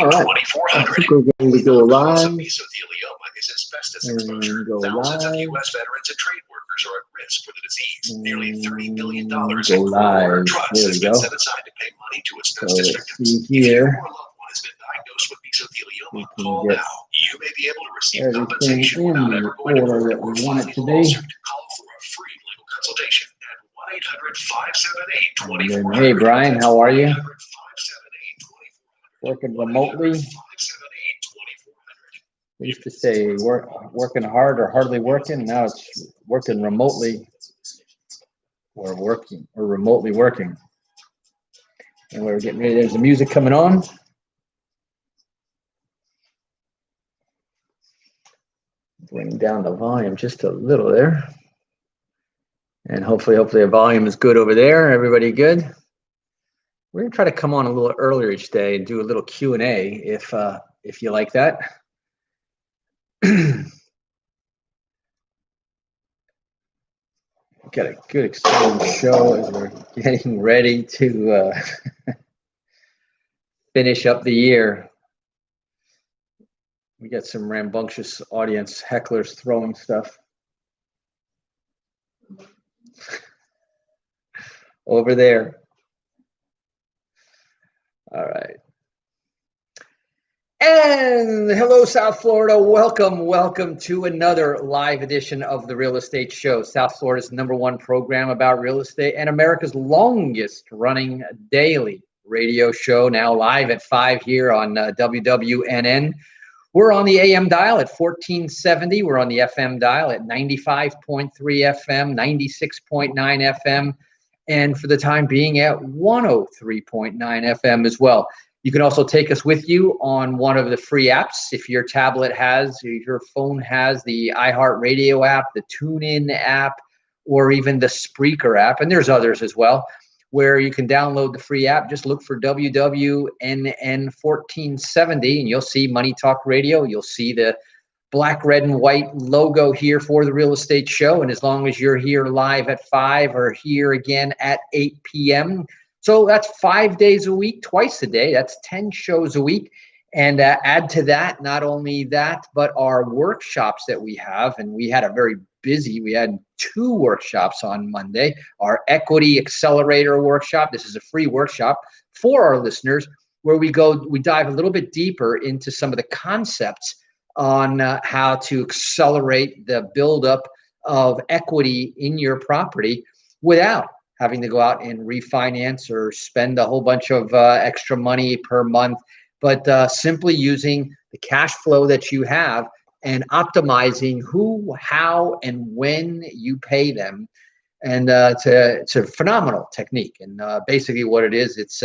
All right. I think we're going to go live. Mesothelioma is asbestos exposure. Thousands of U.S. veterans and trade workers are at risk for the disease. Nearly $30 billion in coroner trust has been set aside to pay money to asbestos victims. If you or a loved one has been diagnosed with mesothelioma, call now. You may be able to receive compensation without ever going to court or filing a lawsuit. Call for a free legal consultation at 1-800-578-2400. Hey, Brian, how are you? Working remotely. We used to say working hard or hardly working. Now it's working remotely or remotely working. And we're getting ready. There's the music coming on. Bring down the volume just a little there. And hopefully the volume is good over there. Everybody good? We're gonna try to come on a little earlier each day and do a little Q&A if you like that. Got a good exciting show as we're getting ready to finish up the year. We got some rambunctious audience hecklers throwing stuff over there. All right. And hello, South Florida. Welcome to another live edition of the Real Estate Show, South Florida's #1 program about real estate and America's longest running daily radio show, now live at 5 here on WWNN. We're on the AM dial at 1470. We're on the FM dial at 95.3 FM, 96.9 FM. And for the time being at 103.9 FM as well. You can also take us with you on one of the free apps. If your tablet has, if your phone has the iHeartRadio app, the TuneIn app, or even the Spreaker app, and there's others as well, where you can download the free app. Just look for WWNN 1470 and you'll see Money Talk Radio. You'll see the black, red, and white logo here for the Real Estate Show. And as long as you're here live at 5 or here again at 8 p.m. So that's 5 days a week, twice a day. That's 10 shows a week. And add to that, not only that, but our workshops that we have. And we had we had 2 workshops on Monday. Our Equity Accelerator workshop. This is a free workshop for our listeners where we dive a little bit deeper into some of the concepts on how to accelerate the buildup of equity in your property without having to go out and refinance or spend a whole bunch of extra money per month, but simply using the cash flow that you have and optimizing who, how, and when you pay them. And it's a phenomenal technique. And basically what it is, it's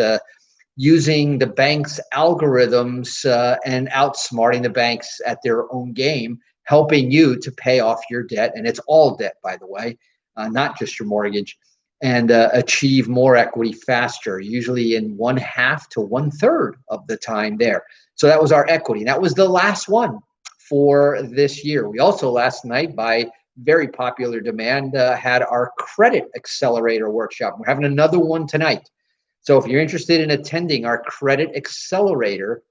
using the bank's algorithms and outsmarting the banks at their own game, helping you to pay off your debt. And it's all debt, by the way, not just your mortgage, and achieve more equity faster, usually in 1/2 to 1/3 of the time there. So that was our equity. And that was the last one for this year. We also last night, by very popular demand, had our Credit Accelerator workshop. We're having another one tonight. So if you're interested in attending our Credit Accelerator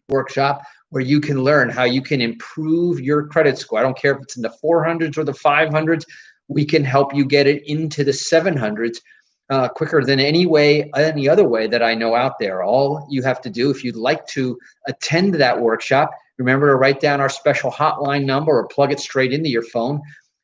workshop, where you can learn how you can improve your credit score, I don't care if it's in the 400s or the 500s, we can help you get it into the 700s quicker than any other way that I know out there. All you have to do, if you'd like to attend that workshop, remember to write down our special hotline number or plug it straight into your phone.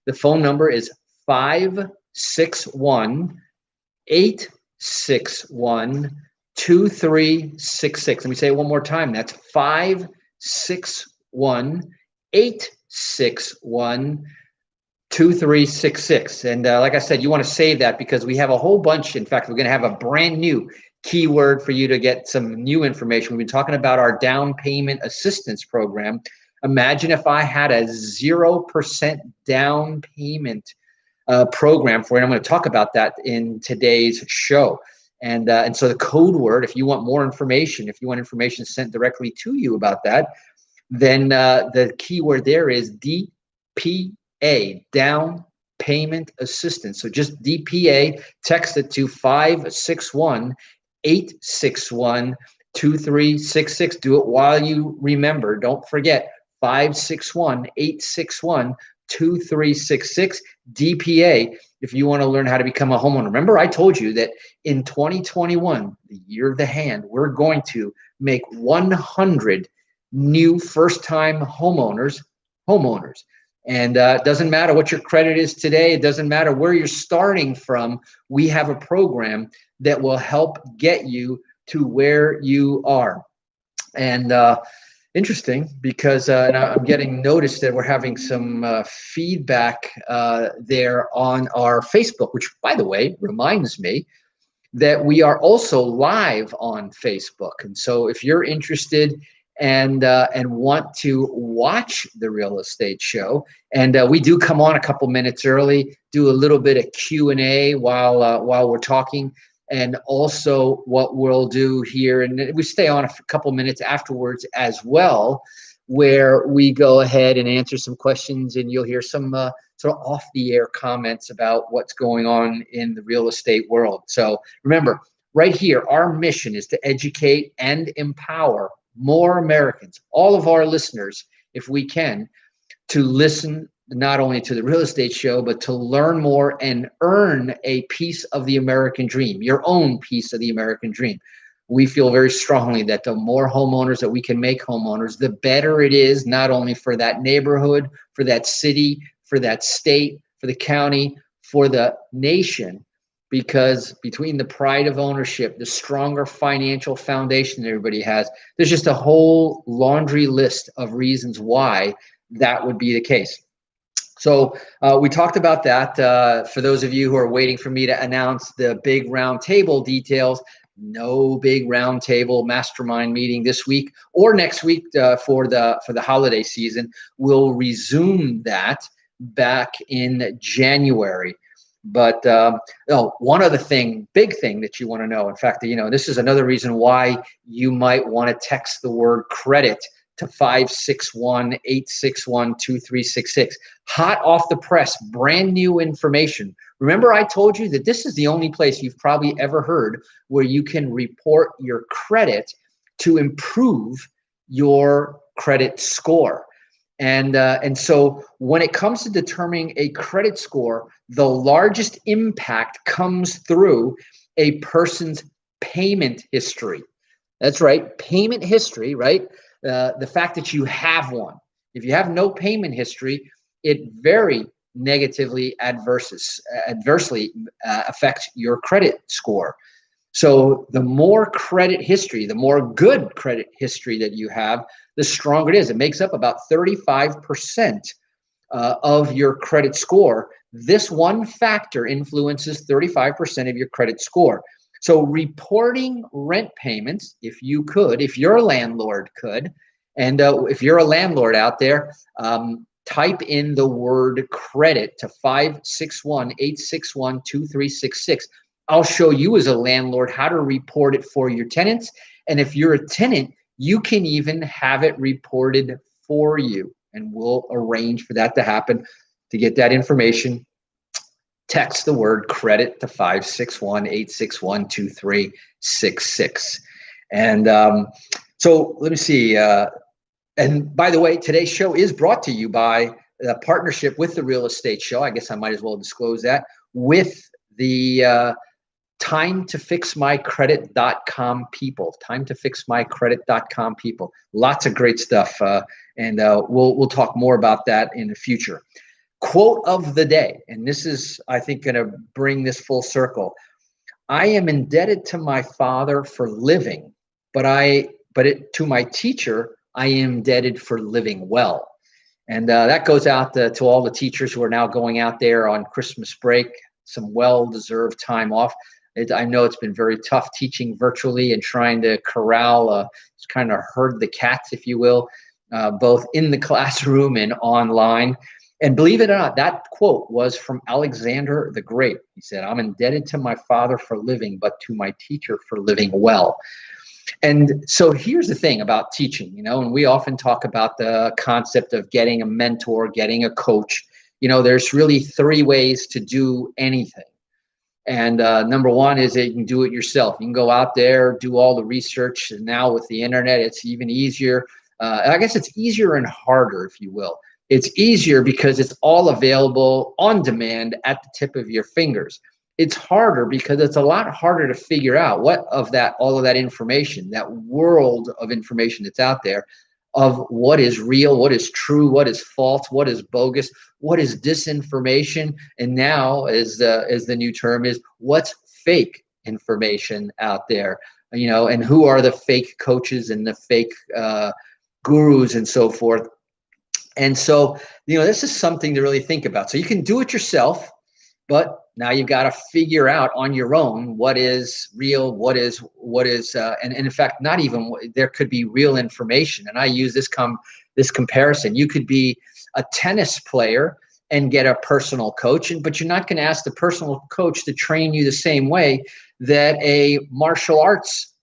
The phone number is 561-861-2366. Let me say it one more time. That's 561-861-2366. And like I said, you want to save that because we have a whole bunch. In fact, we're going to have a brand new keyword for you to get some new information. We've been talking about our down payment assistance program. Imagine if I had a 0% down payment program for it. I'm going to talk about that in today's show. And so the code word, if you want more information, if you want information sent directly to you about that, then the keyword there is DPA, down payment assistance. So just DPA, text it to 561-861 2366. Do it while you remember. Don't forget 561-861-2366 DPA if you want to learn how to become a homeowner. Remember, I told you that in 2021, the year of the hand, we're going to make 100 new first-time homeowners. And it doesn't matter what your credit is today. It doesn't matter where you're starting from. We have a program that will help get you to where you are. And interesting, because and I'm getting notice that we're having some feedback there on our Facebook, which, by the way, reminds me that we are also live on Facebook. And so if you're interested and want to watch the real estate show, and we do come on a couple minutes early, do a little bit of Q&A while we're talking. And also what we'll do here, and we stay on a couple minutes afterwards as well, where we go ahead and answer some questions, and you'll hear some sort of off-the-air comments about what's going on in the real estate world. So remember, right here, our mission is to educate and empower more Americans, all of our listeners, if we can, to listen not only to the real estate show, but to learn more and earn a piece of the American dream, your own piece of the American dream. We feel very strongly that the more homeowners that we can make homeowners, the better it is, not only for that neighborhood, for that city, for that state, for the county, for the nation, because between the pride of ownership, the stronger financial foundation that everybody has, there's just a whole laundry list of reasons why that would be the case. So we talked about that. For those of you who are waiting for me to announce the big round table details, no big round table mastermind meeting this week or next week for the holiday season. We'll resume that back in January. But one other big thing that you want to know, in fact, this is another reason why you might want to text the word credit to 561-861-2366. Hot off the press, brand new information. Remember, I told you that this is the only place you've probably ever heard where you can report your credit to improve your credit score. And so when it comes to determining a credit score, the largest impact comes through a person's payment history. That's right, payment history, right? The fact that you have one. If you have no payment history, it very negatively adversely affects your credit score. So the more credit history, the more good credit history that you have, the stronger it is. It makes up about 35% of your credit score. This one factor influences 35% of your credit score. So reporting rent payments, if your landlord could, and if you're a landlord out there, type in the word credit to 561-861-2366. I'll show you as a landlord how to report it for your tenants. And if you're a tenant, you can even have it reported for you. And we'll arrange for that to happen. To get that information, text the word credit to 561-861-2366. And so let me see. And by the way, today's show is brought to you by the partnership with the Real Estate Show. I guess I might as well disclose that, with the timetofixmycredit.com people. Timetofixmycredit.com people. Lots of great stuff. And we'll talk more about that in the future. Quote of the day, and this is, I think, going to bring this full circle. I am indebted to my father for living, but to my teacher, I am indebted for living well. And that goes out to all the teachers who are now going out there on Christmas break, some well-deserved time off. I know it's been very tough teaching virtually and trying to corral, kind of herd the cats, if you will, both in the classroom and online. And believe it or not, that quote was from Alexander the Great. He said, I'm indebted to my father for living, but to my teacher for living well. And so here's the thing about teaching, and we often talk about the concept of getting a mentor, getting a coach. There's really three ways to do anything. And number one is that you can do it yourself. You can go out there, do all the research. And now with the internet, it's even easier. I guess it's easier and harder, if you will. It's easier because it's all available on demand at the tip of your fingers. It's harder because it's a lot harder to figure out what of that, all of that information, that world of information that's out there, of what is real, what is true, what is false, what is bogus, what is disinformation, and now, as the new term is, what's fake information out there, and who are the fake coaches and the fake gurus and so forth. And so, this is something to really think about. So you can do it yourself, but now you've got to figure out on your own what is real, what is, and in fact, not even, there could be real information. And I use this comparison. You could be a tennis player and get a personal coach, but you're not going to ask the personal coach to train you the same way that a martial arts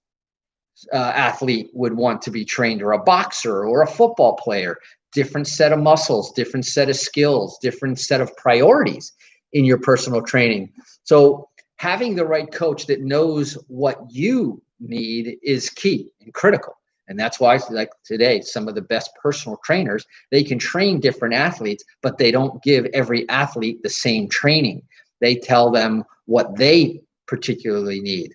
athlete would want to be trained, or a boxer or a football player. Different set of muscles, different set of skills, different set of priorities in your personal training. So having the right coach that knows what you need is key and critical. And that's why, like today, some of the best personal trainers, they can train different athletes, but they don't give every athlete the same training. They tell them what they particularly need.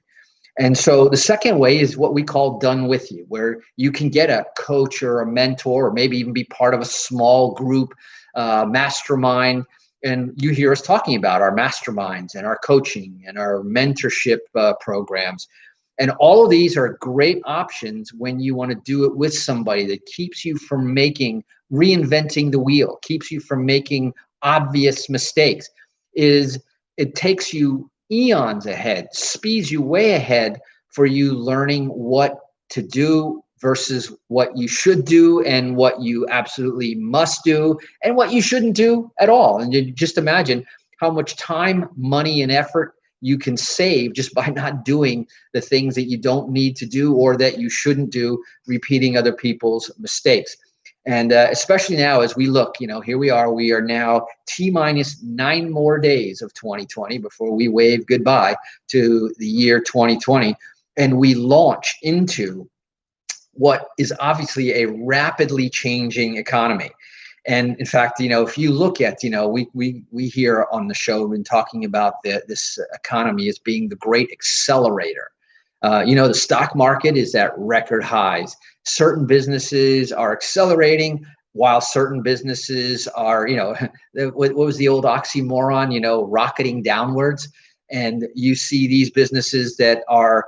And so the second way is what we call done with you, where you can get a coach or a mentor, or maybe even be part of a small group mastermind. And you hear us talking about our masterminds and our coaching and our mentorship programs. And all of these are great options when you want to do it with somebody that keeps you from reinventing the wheel, keeps you from making obvious mistakes. It takes you eons ahead, speeds you way ahead for you learning what to do versus what you should do, and what you absolutely must do, and what you shouldn't do at all. And you just imagine how much time, money, and effort you can save just by not doing the things that you don't need to do or that you shouldn't do, repeating other people's mistakes. And especially now as we look, here we are now T-minus 9 more days of 2020 before we wave goodbye to the year 2020. And we launch into what is obviously a rapidly changing economy. And in fact, if you look at, we here on the show have been talking about this economy as being the great accelerator. The stock market is at record highs. Certain businesses are accelerating while certain businesses are, what was the old oxymoron, rocketing downwards. And you see these businesses that are,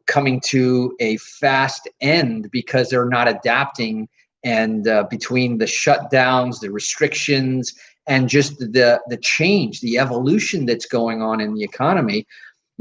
coming to a fast end because they're not adapting. And between the shutdowns, the restrictions, and just the change, the evolution that's going on in the economy,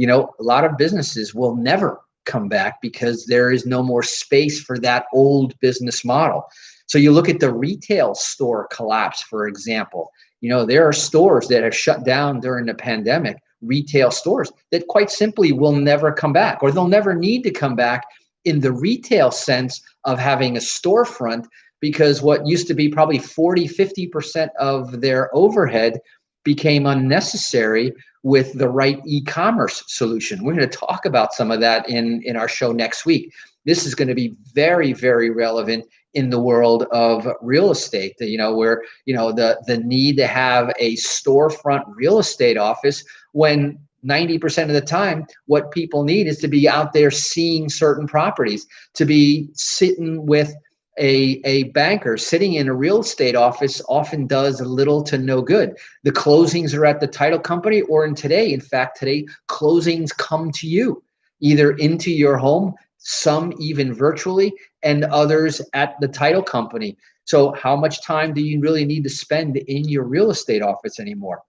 a lot of businesses will never come back because there is no more space for that old business model. So you look at the retail store collapse, for example. There are stores that have shut down during the pandemic, retail stores that quite simply will never come back, or they'll never need to come back in the retail sense of having a storefront, because what used to be probably 40-50% of their overhead became unnecessary with the right e-commerce solution. We're going to talk about some of that in our show next week. This is going to be very, very relevant in the world of real estate, where, the need to have a storefront real estate office, when 90% of the time, what people need is to be out there seeing certain properties, to be sitting with a banker. Sitting in a real estate office often does little to no good. The closings are at the title company, or in fact, today, closings come to you, either into your home, some even virtually, and others at the title company. So how much time do you really need to spend in your real estate office anymore?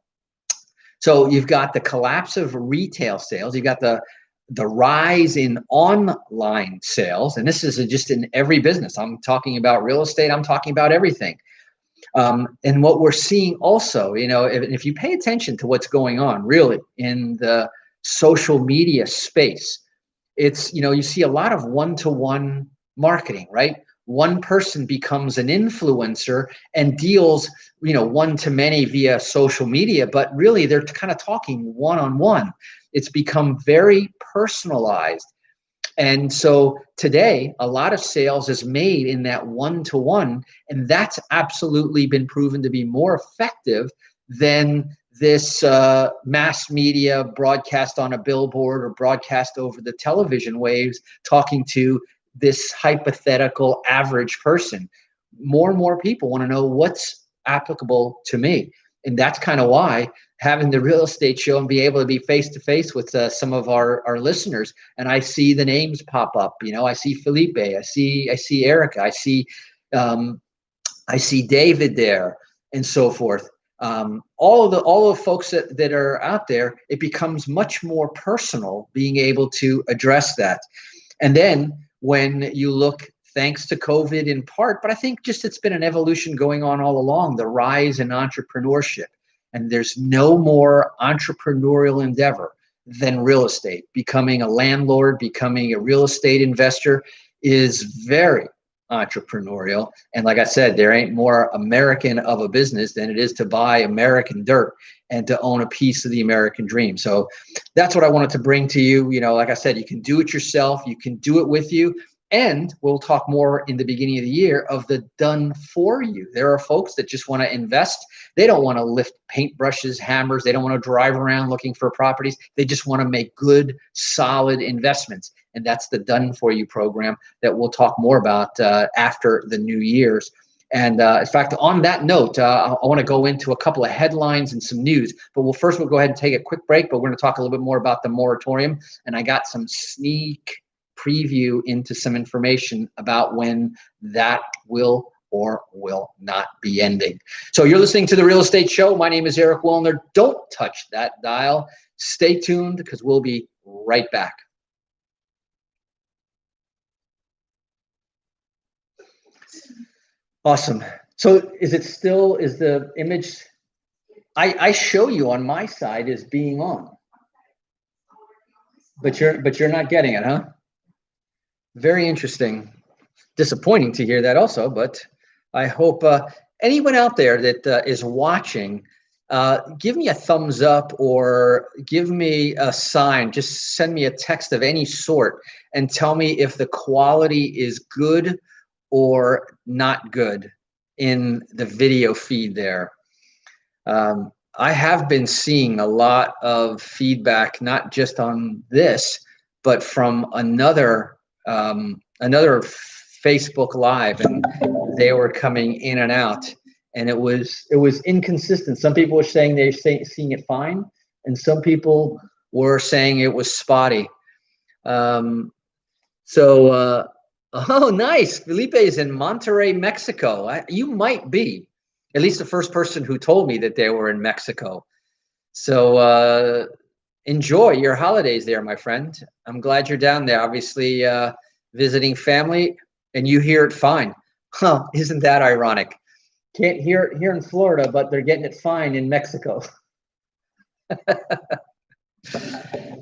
So you've got the collapse of retail sales. You've got the rise in online sales. And this is just in every business. I'm talking about real estate. I'm talking about everything. And what we're seeing also, if you pay attention to what's going on really in the social media space, it's, you see a lot of one-to-one marketing, right? one person becomes an influencer and deals, one to many via social media, but really they're kind of talking one-on-one. It's become very personalized. And so today, a lot of sales is made in that one-to-one, and that's absolutely been proven to be more effective than this mass media broadcast on a billboard or broadcast over the television waves talking to this hypothetical average person. More and more people want to know what's applicable to me. And that's kind of why having the real estate show and be able to be face to face with some of our listeners, and I see the names pop up. I see Felipe, I see Erica, I see David there, and so forth. All of the folks that are out there, it becomes much more personal being able to address that. And then when you look, thanks to COVID in part, but I think just it's been an evolution going on all along, the rise in entrepreneurship. And there's no more entrepreneurial endeavor than real estate. Becoming a landlord, becoming a real estate investor is very entrepreneurial. And like I said, there ain't more American of a business than it is to buy American dirt and to own a piece of the American dream. So that's what I wanted to bring to you. Like I said, you can do it yourself. You can do it with you. And we'll talk more in the beginning of the year of the done for you. There are folks that just want to invest. They don't want to lift paintbrushes, hammers. They don't want to drive around looking for properties. They just want to make good, solid investments. And that's the done for you program that we'll talk more about after the New Year's. And in fact, on that note, I want to go into a couple of headlines and some news. But we'll go ahead and take a quick break. But we're going to talk a little bit more about the moratorium. And I got some sneak preview into some information about when that will or will not be ending. So you're listening to The Real Estate Show. My name is Eric Willner. Don't touch that dial. Stay tuned because we'll be right back. Awesome. So is the image I show you on my side is being on? But you're not getting it, huh? Very interesting. Disappointing to hear that also, but I hope anyone out there that is watching, give me a thumbs up or give me a sign. Just send me a text of any sort and tell me if the quality is good or not good in the video feed there. I have been seeing a lot of feedback, not just on this, but from another Facebook Live, and they were coming in and out, and it was inconsistent. Some people were saying they're seeing it fine, and some people were saying it was spotty. Oh, nice. Felipe is in Monterrey, Mexico. You might be at least the first person who told me that they were in Mexico. So enjoy your holidays there, my friend. I'm glad you're down there, obviously visiting family, and you hear it fine. Huh, isn't that ironic? Can't hear it here in Florida, but they're getting it fine in Mexico.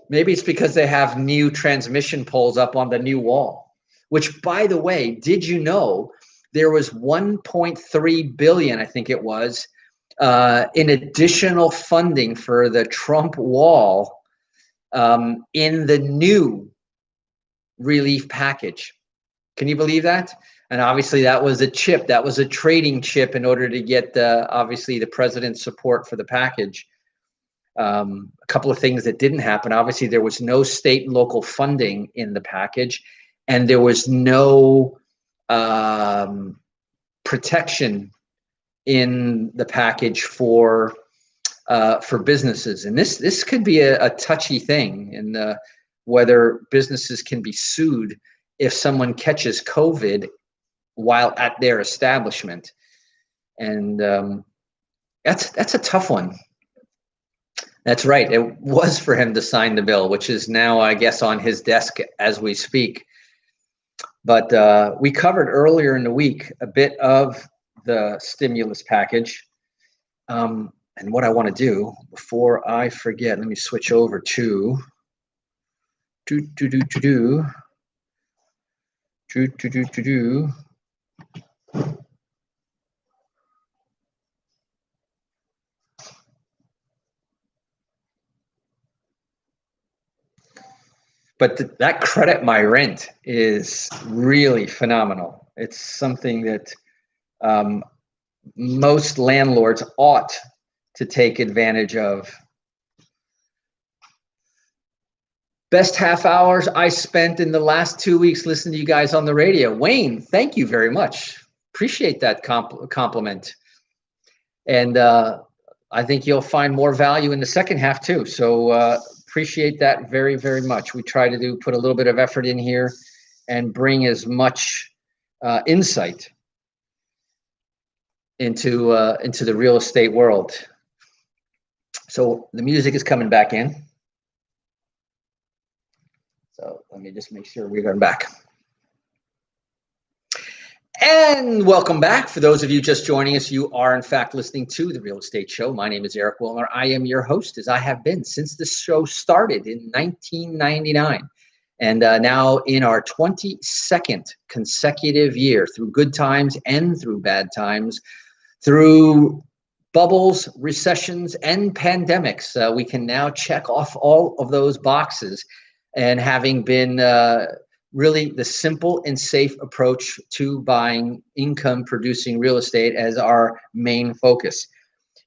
Maybe it's because they have new transmission poles up on the new wall, which, by the way, did you know there was 1.3 billion, I think it was, in additional funding for the Trump wall in the new relief package. Can you believe that? And obviously that was a chip, that was a trading chip in order to get obviously the president's support for the package. A couple of things that didn't happen. Obviously there was no state and local funding in the package, and there was no protection in the package for businesses. And this could be a touchy thing, and whether businesses can be sued if someone catches COVID while at their establishment. And that's a tough one. That's right. It was for him to sign the bill, which is now, I guess, on his desk as we speak. But we covered earlier in the week a bit of the stimulus package. And what I want to do before I forget, let me switch over to But that credit my rent is really phenomenal. It's something that most landlords ought to take advantage of. Best half hours I spent in the last 2 weeks listening to you guys on the radio. Wayne, thank you very much. Appreciate that compliment. And I think you'll find more value in the second half too. So appreciate that very, very much. We try to put a little bit of effort in here and bring as much insight into the real estate world. So the music is coming back in. So let me just make sure we're going back. And welcome back. For those of you just joining us, you are in fact listening to The Real Estate Show. My name is Eric Willner. I am your host, as I have been since this show started in 1999. And now in our 22nd consecutive year, through good times and through bad times, through bubbles, recessions, and pandemics, we can now check off all of those boxes. And having been really the simple and safe approach to buying income producing real estate as our main focus.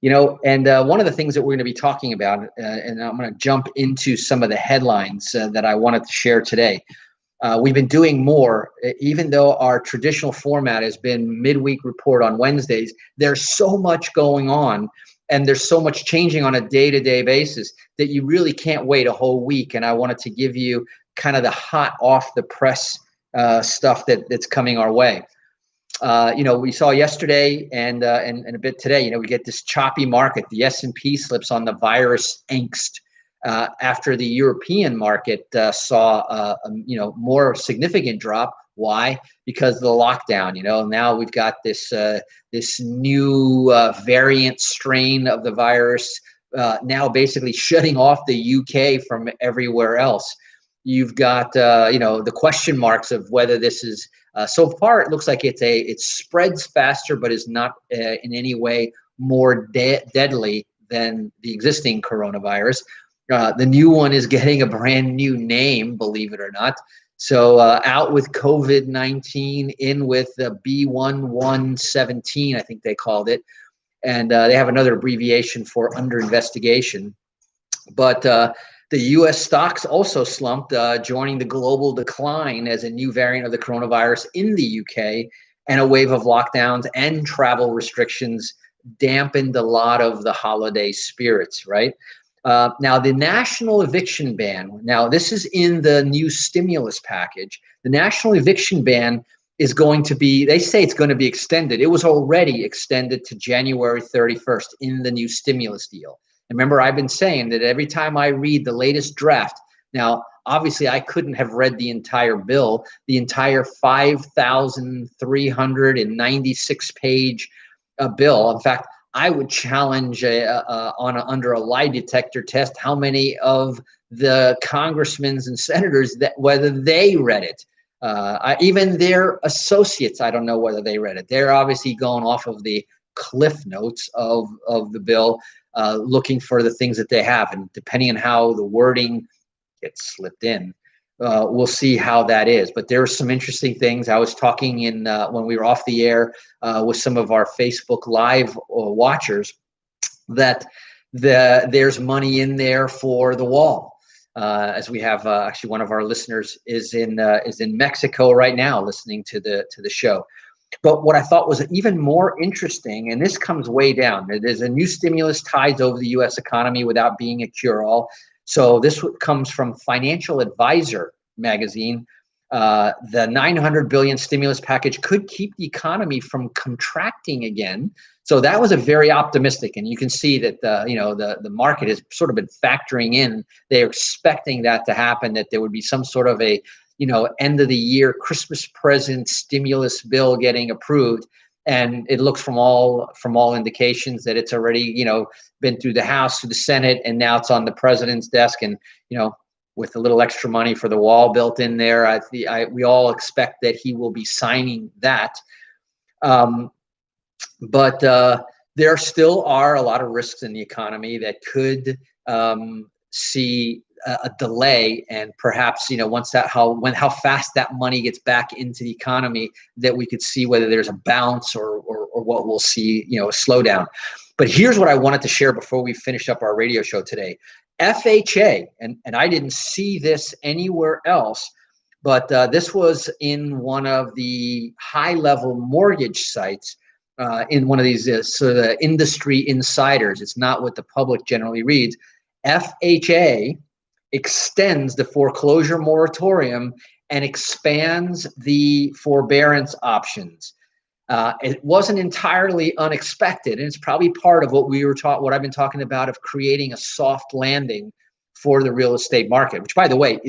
And one of the things that we're going to be talking about, and I'm going to jump into some of the headlines that I wanted to share today. We've been doing more, even though our traditional format has been midweek report on Wednesdays. There's so much going on, and there's so much changing on a day-to-day basis that you really can't wait a whole week. And I wanted to give you kind of the hot off the press stuff that's coming our way. We saw yesterday and a bit today, we get this choppy market. The S&P slips on the virus angst after the European market saw a more significant drop. Why? Because of the lockdown. Now we've got this new variant strain of the virus now basically shutting off the UK from everywhere else. You've got the question marks of whether this is so far. It looks like it spreads faster, but is not in any way more deadly than the existing coronavirus. The new one is getting a brand new name, believe it or not. So out with COVID-19, in with the B1117, I think they called it. And they have another abbreviation for under investigation. But the U.S. stocks also slumped, joining the global decline as a new variant of the coronavirus in the UK, and a wave of lockdowns and travel restrictions dampened a lot of the holiday spirits, right? Now, the national eviction ban, now this is in the new stimulus package. The national eviction ban is going to be, they say it's going to be extended. It was already extended to January 31st in the new stimulus deal. And remember, I've been saying that every time I read the latest draft, now, obviously, I couldn't have read the entire bill, the entire 5,396 page bill. In fact, I would challenge under a lie detector test how many of the congressmen and senators whether they read it. Even their associates, I don't know whether they read it. They're obviously going off of the cliff notes of the bill, looking for the things that they have. And depending on how the wording gets slipped in, we'll see how that is. But there are some interesting things. I was talking when we were off the air with some of our Facebook Live watchers that there's money in there for the wall. As we have actually one of our listeners is in Mexico right now listening to the show. But what I thought was even more interesting, and this comes way down, there's a new stimulus tides over the U.S. economy without being a cure-all. So this comes from Financial Advisor magazine. The $900 billion stimulus package could keep the economy from contracting again. So that was a very optimistic, and you can see that the market has sort of been factoring in. They're expecting that to happen, that there would be some sort of a end of the year Christmas present stimulus bill getting approved. And it looks from all indications that it's already been through the House, through the Senate, and now it's on the president's desk. And with a little extra money for the wall built in there, we all expect that he will be signing that. But there still are a lot of risks in the economy that could see a delay, and perhaps, once how fast that money gets back into the economy, that we could see whether there's a bounce or what we'll see, a slowdown. But here's what I wanted to share before we finish up our radio show today. FHA, and I didn't see this anywhere else, but this was in one of the high-level mortgage sites, in one of these sort of industry insiders. It's not what the public generally reads. FHA extends the foreclosure moratorium and expands the forbearance options. It wasn't entirely unexpected, and it's probably part of what I've been talking about, of creating a soft landing for the real estate market, which, by the way,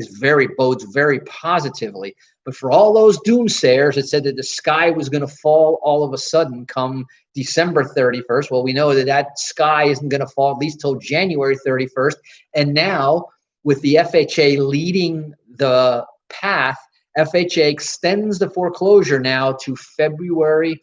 bodes very positively. But for all those doomsayers that said that the sky was going to fall all of a sudden come December 31st, well, we know that sky isn't going to fall at least till January 31st. And now, with the FHA leading the path, FHA extends the foreclosure now to February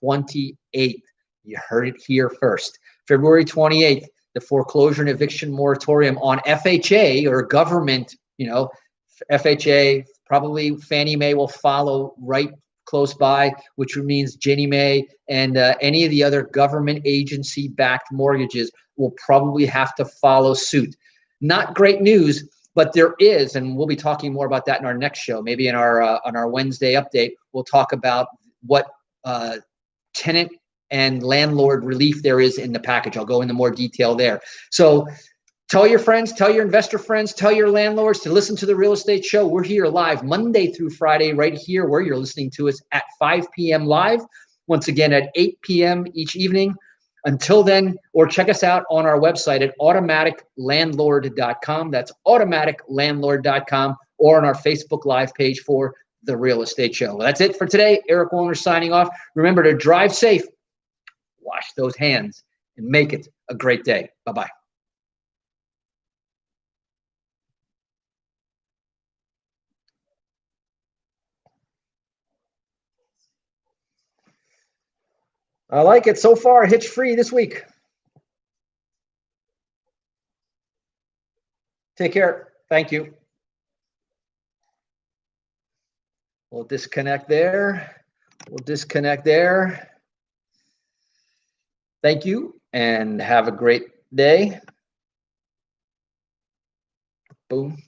28th. You heard it here first. February 28th, the foreclosure and eviction moratorium on FHA, or government, FHA, probably Fannie Mae will follow right close by, which means Ginnie Mae and any of the other government agency-backed mortgages will probably have to follow suit. Not great news, but there is, and we'll be talking more about that in our next show. Maybe in our on our Wednesday update, we'll talk about what tenant and landlord relief there is in the package. I'll go into more detail there. So tell your friends, tell your investor friends, tell your landlords to listen to the Real Estate Show. We're here live Monday through Friday, right here where you're listening to us at 5 p.m. live. Once again, at 8 p.m. each evening. Until then, or check us out on our website at automaticlandlord.com. That's automaticlandlord.com, or on our Facebook Live page for The Real Estate Show. Well, that's it for today. Eric Willner signing off. Remember to drive safe, wash those hands, and make it a great day. Bye-bye. I like it so far. Hitch free this week. Take care. Thank you. We'll disconnect there. We'll disconnect there. Thank you, and have a great day. Boom.